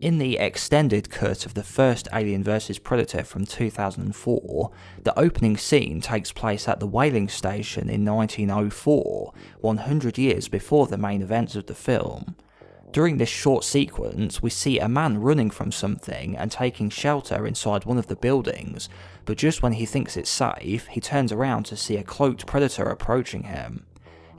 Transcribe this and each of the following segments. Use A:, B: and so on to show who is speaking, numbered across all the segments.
A: In the extended cut of the first Alien vs Predator from 2004, the opening scene takes place at the whaling station in 1904, 100 years before the main events of the film. During this short sequence, we see a man running from something and taking shelter inside one of the buildings, but just when he thinks it's safe, he turns around to see a cloaked predator approaching him.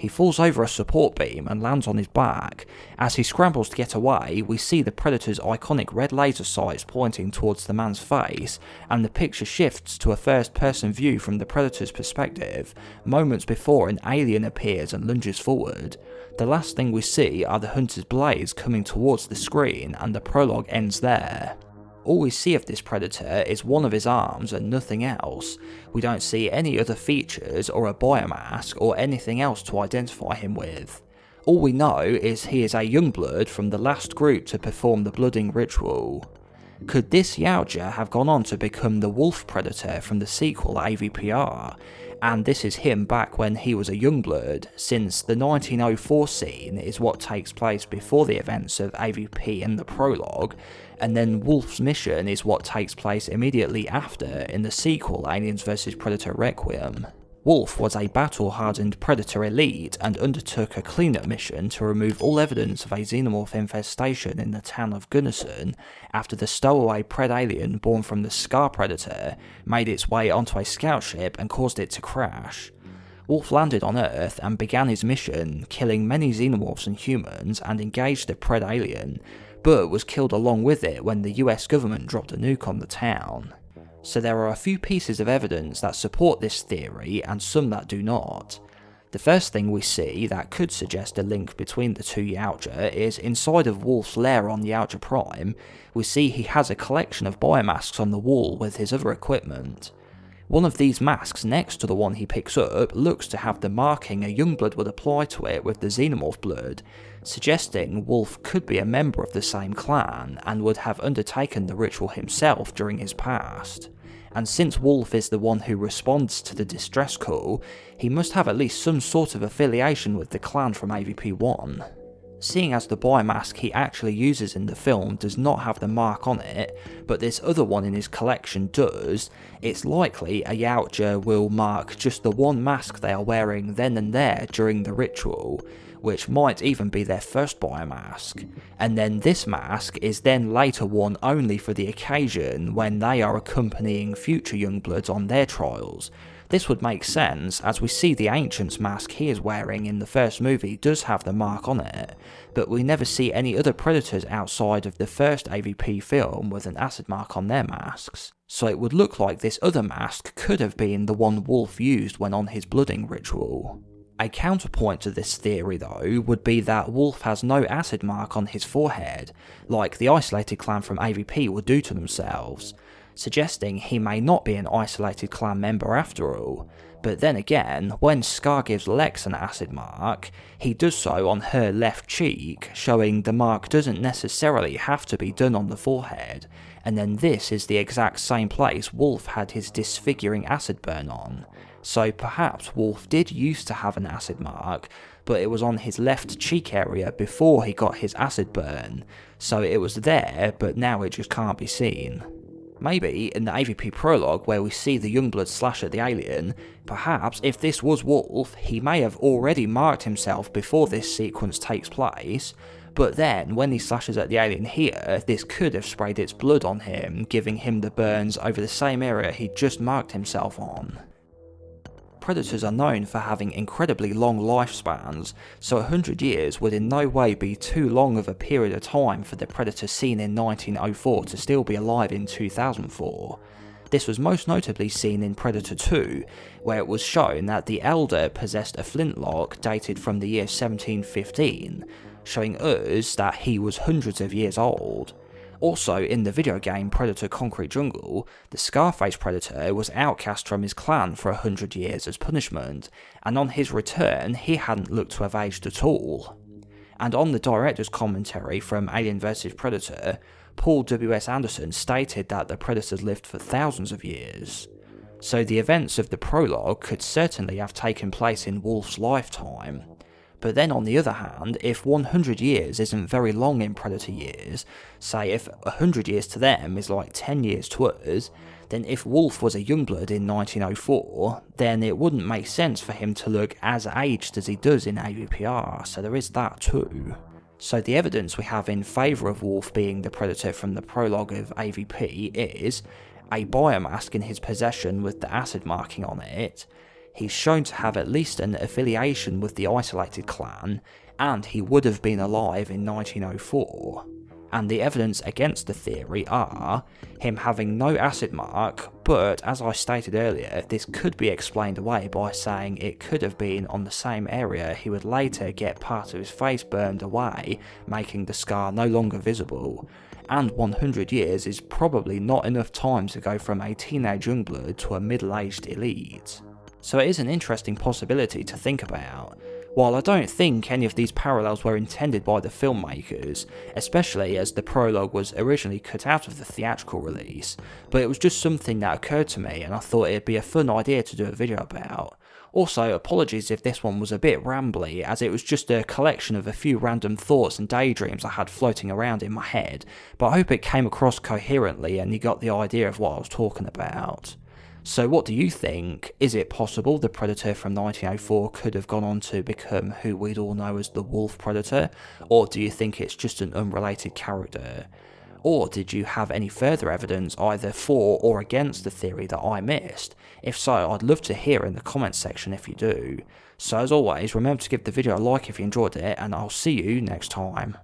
A: He falls over a support beam and lands on his back. As he scrambles to get away, we see the predator's iconic red laser sights pointing towards the man's face, and the picture shifts to a first-person view from the predator's perspective, moments before an alien appears and lunges forward. The last thing we see are the hunter's blades coming towards the screen, and the prologue ends there. All we see of this predator is one of his arms and nothing else. We don't see any other features or a biomask or anything else to identify him with. All we know is he is a YoungBlood from the last group to perform the blooding ritual. Could this Yaoja have gone on to become the wolf predator from the sequel AVPR? And this is him back when he was a YoungBlood, since the 1904 scene is what takes place before the events of AVP in the prologue, and then Wolf's mission is what takes place immediately after in the sequel Aliens vs Predator Requiem. Wolf was a battle-hardened Predator elite and undertook a cleanup mission to remove all evidence of a xenomorph infestation in the town of Gunnison after the stowaway Pred alien born from the Scar Predator made its way onto a scout ship and caused it to crash. Wolf landed on Earth and began his mission, killing many xenomorphs and humans and engaged the Pred alien, but was killed along with it when the US government dropped a nuke on the town. So there are a few pieces of evidence that support this theory and some that do not. The first thing we see that could suggest a link between the two Yaoja is inside of Wolf's lair on Yaoja Prime, we see he has a collection of biomasks on the wall with his other equipment. One of these masks next to the one he picks up looks to have the marking a YoungBlood would apply to it with the xenomorph blood, suggesting Wolf could be a member of the same clan and would have undertaken the ritual himself during his past. And since Wolf is the one who responds to the distress call, he must have at least some sort of affiliation with the clan from AVP1. Seeing as the biomask he actually uses in the film does not have the mark on it, but this other one in his collection does, it's likely a Yaoja will mark just the one mask they are wearing then and there during the ritual, which might even be their first biomask, and then this mask is then later worn only for the occasion when they are accompanying future YoungBloods on their trials. This would make sense, as we see the Ancient's mask he is wearing in the first movie does have the mark on it, but we never see any other Predators outside of the first AVP film with an acid mark on their masks, so it would look like this other mask could have been the one Wolf used when on his blooding ritual. A counterpoint to this theory though would be that Wolf has no acid mark on his forehead, like the isolated clan from AVP would do to themselves, suggesting he may not be an isolated clan member after all. But then again, when Scar gives Lex an acid mark, he does so on her left cheek, showing the mark doesn't necessarily have to be done on the forehead, and then this is the exact same place Wolf had his disfiguring acid burn on. So perhaps Wolf did used to have an acid mark, but it was on his left cheek area before he got his acid burn, so it was there, but now it just can't be seen. Maybe in the AVP prologue where we see the YoungBlood slash at the alien, perhaps if this was Wolf, he may have already marked himself before this sequence takes place, but then when he slashes at the alien here, this could have sprayed its blood on him, giving him the burns over the same area he just marked himself on. Predators are known for having incredibly long lifespans, so 100 years would in no way be too long of a period of time for the Predator seen in 1904 to still be alive in 2004. This was most notably seen in Predator 2, where it was shown that the Elder possessed a flintlock dated from the year 1715, showing us that he was hundreds of years old. Also, in the video game Predator Concrete Jungle, the Scarface Predator was outcast from his clan for 100 years as punishment, and on his return he hadn't looked to have aged at all. And on the director's commentary from Alien vs Predator, Paul W.S. Anderson stated that the Predators lived for thousands of years. So the events of the prologue could certainly have taken place in Wolf's lifetime. But then on the other hand, if 100 years isn't very long in Predator years, say if 100 years to them is like 10 years to us, then if Wolf was a YoungBlood in 1904, then it wouldn't make sense for him to look as aged as he does in AVPR, so there is that too. So the evidence we have in favour of Wolf being the Predator from the prologue of AVP is a biomask in his possession with the acid marking on it. He's shown to have at least an affiliation with the isolated clan, and he would have been alive in 1904. And the evidence against the theory are him having no acid mark, but as I stated earlier, this could be explained away by saying it could have been on the same area he would later get part of his face burned away, making the scar no longer visible. And 100 years is probably not enough time to go from a teenage YoungBlood to a middle-aged elite. So it is an interesting possibility to think about. While I don't think any of these parallels were intended by the filmmakers, especially as the prologue was originally cut out of the theatrical release, but it was just something that occurred to me and I thought it'd be a fun idea to do a video about. Also, apologies if this one was a bit rambly, as it was just a collection of a few random thoughts and daydreams I had floating around in my head, but I hope it came across coherently and you got the idea of what I was talking about. So what do you think? Is it possible the Predator from 1904 could have gone on to become who we'd all know as the Wolf Predator? Or do you think it's just an unrelated character? Or did you have any further evidence either for or against the theory that I missed? If so, I'd love to hear in the comments section if you do. So as always, remember to give the video a like if you enjoyed it, and I'll see you next time.